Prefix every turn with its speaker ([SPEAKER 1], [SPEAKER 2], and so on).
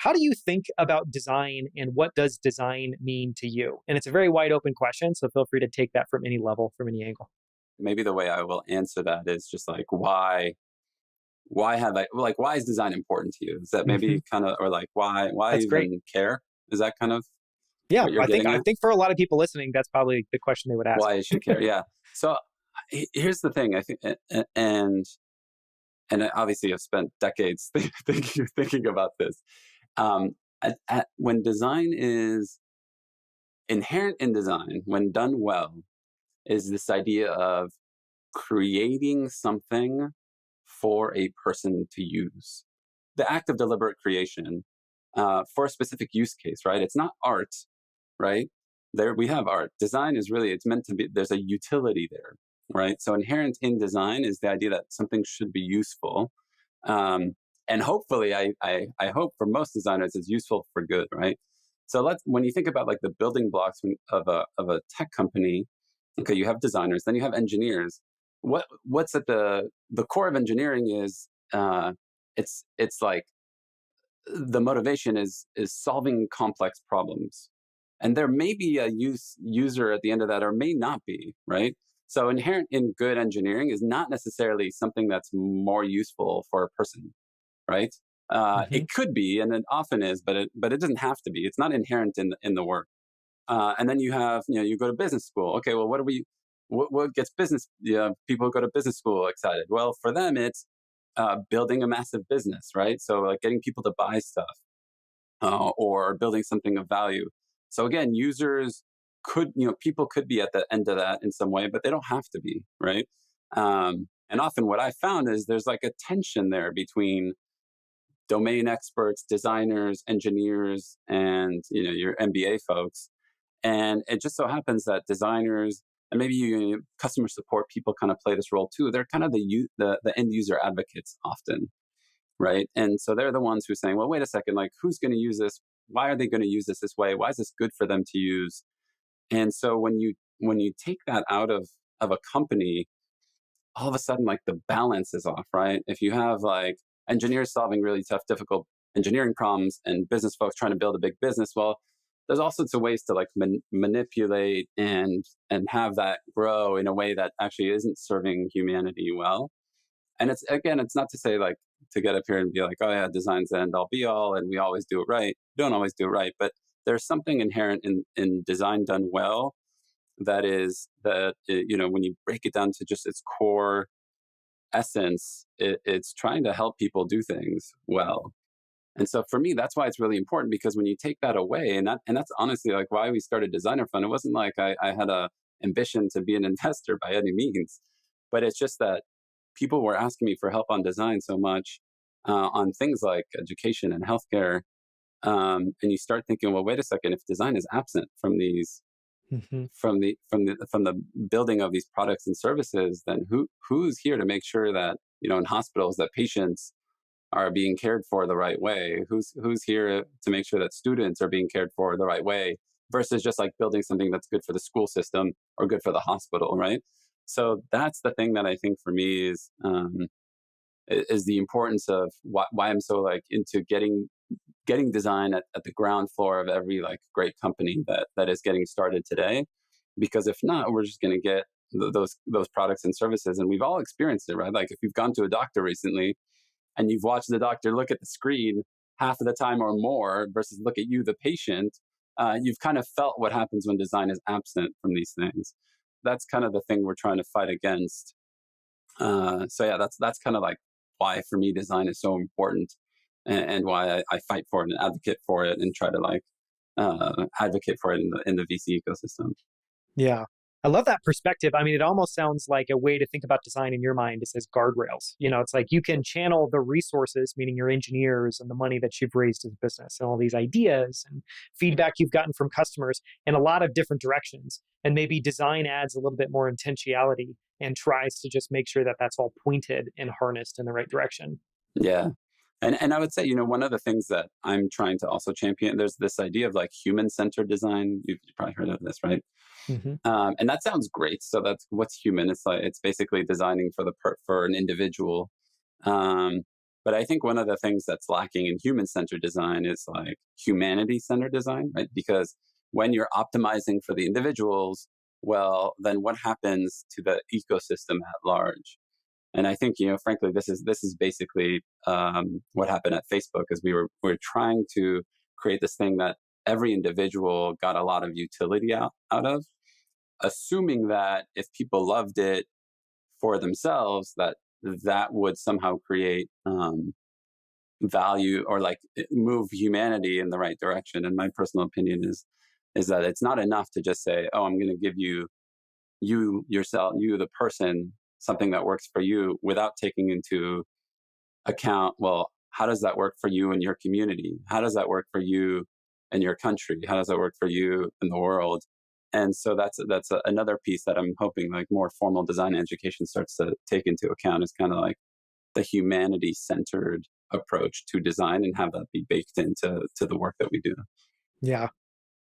[SPEAKER 1] how do you think about design and what does design mean to you? And it's a very wide open question, so feel free to take that from any level, from any angle.
[SPEAKER 2] Maybe the way I will answer that is just like, why is design important to you? Is that
[SPEAKER 1] Hmm.
[SPEAKER 2] maybe kind of, or like, why
[SPEAKER 1] That's great.
[SPEAKER 2] even care? Is that kind of
[SPEAKER 1] Yeah,
[SPEAKER 2] what you're
[SPEAKER 1] I think
[SPEAKER 2] getting
[SPEAKER 1] I
[SPEAKER 2] at?
[SPEAKER 1] think for a lot of people listening, that's probably the question they would ask.
[SPEAKER 2] Why you should care? Yeah. So here's the thing. I think, and obviously I've spent decades thinking about this. When design is inherent in design, when done well, is this idea of creating something for a person to use. The act of deliberate creation for a specific use case, right? It's not art, right? There we have art. Design is really, it's meant to be, there's a utility there, right? So inherent in design is the idea that something should be useful. And hopefully, I hope for most designers, it's useful for good, right? So when you think about like the building blocks of a tech company, okay, you have designers, then you have engineers. What's at the core of engineering is it's like the motivation is solving complex problems, and there may be a user at the end of that, or may not be, right? So inherent in good engineering is not necessarily something that's more useful for a person, right?
[SPEAKER 1] Hmm.
[SPEAKER 2] It could be, and it often is, but it doesn't have to be. It's not inherent in the work. And then you have, you go to business school. Okay, well, what gets business, people who go to business school excited? Well, for them, it's building a massive business, right? So like getting people to buy stuff or building something of value. So again, people could be at the end of that in some way, but they don't have to be, right? And often what I found is there's like a tension there between domain experts, designers, engineers, and your MBA folks. And it just so happens that designers and maybe customer support people kind of play this role too. They're kind of the end user advocates often, right? And so they're the ones who are saying, well, wait a second, like who's going to use this? Why are they going to use this way? Why is this good for them to use? And so when you take that out of a company, all of a sudden like the balance is off, right? If you have like engineers solving really tough, difficult engineering problems and business folks trying to build a big business, well, there's all sorts of ways to like manipulate and have that grow in a way that actually isn't serving humanity well. And it's not to say like to get up here and be like, oh yeah, design's the end all be all and we always do it right. Don't always do it right, but there's something inherent in design done well that is that when you break it down to just its core essence, it's trying to help people do things well. And so for me, that's why it's really important, because when you take that away, and that's honestly like why we started Designer Fund. It wasn't like I had a ambition to be an investor by any means, but it's just that people were asking me for help on design so much on things like education and healthcare. And you start thinking, well, wait a second, if design is absent from these
[SPEAKER 1] Hmm.
[SPEAKER 2] from the building of these products and services, then who's here to make sure that in hospitals that patients are being cared for the right way? Who's here to make sure that students are being cared for the right way versus just like building something that's good for the school system or good for the hospital, right? So that's the thing that I think for me is the importance of why I'm so like into getting design at the ground floor of every like great company that is getting started today. Because if not, we're just going to get those products and services, and we've all experienced it, right? Like if you've gone to a doctor recently and you've watched the doctor look at the screen half of the time or more versus look at you, the patient, you've kind of felt what happens when design is absent from these things. That's kind of the thing we're trying to fight against. So yeah, that's kind of like why for me design is so important, and why I fight for it and advocate for it and try to like advocate for it in the VC ecosystem.
[SPEAKER 1] Yeah. I love that perspective. I mean, it almost sounds like a way to think about design in your mind. It says guardrails. It's like you can channel the resources, meaning your engineers and the money that you've raised as a business and all these ideas and feedback you've gotten from customers in a lot of different directions. And maybe design adds a little bit more intentionality and tries to just make sure that that's all pointed and harnessed in the right direction.
[SPEAKER 2] Yeah. And I would say, one of the things that I'm trying to also champion, there's this idea of like human-centered design. You've probably heard of this, right?
[SPEAKER 1] Hmm.
[SPEAKER 2] And that sounds great. So that's what's human. It's like it's basically designing for for an individual. Um, But I think one of the things that's lacking in human-centered design is like humanity-centered design, right? Because when you're optimizing for the individuals, well, then what happens to the ecosystem at large? And I think, frankly, this is basically what happened at Facebook, is we're trying to create this thing that every individual got a lot of utility out of, assuming that if people loved it for themselves, that would somehow create value, or like move humanity in the right direction. And my personal opinion is that it's not enough to just say, oh, I'm going to give you yourself, you the person, something that works for you, without taking into account, well, how does that work for you and your community? How does that work for you and your country? How does that work for you in the world? And so another piece that I'm hoping like more formal design education starts to take into account, is kind of like the humanity centered approach to design, and have that be baked into the work that we do.
[SPEAKER 1] Yeah.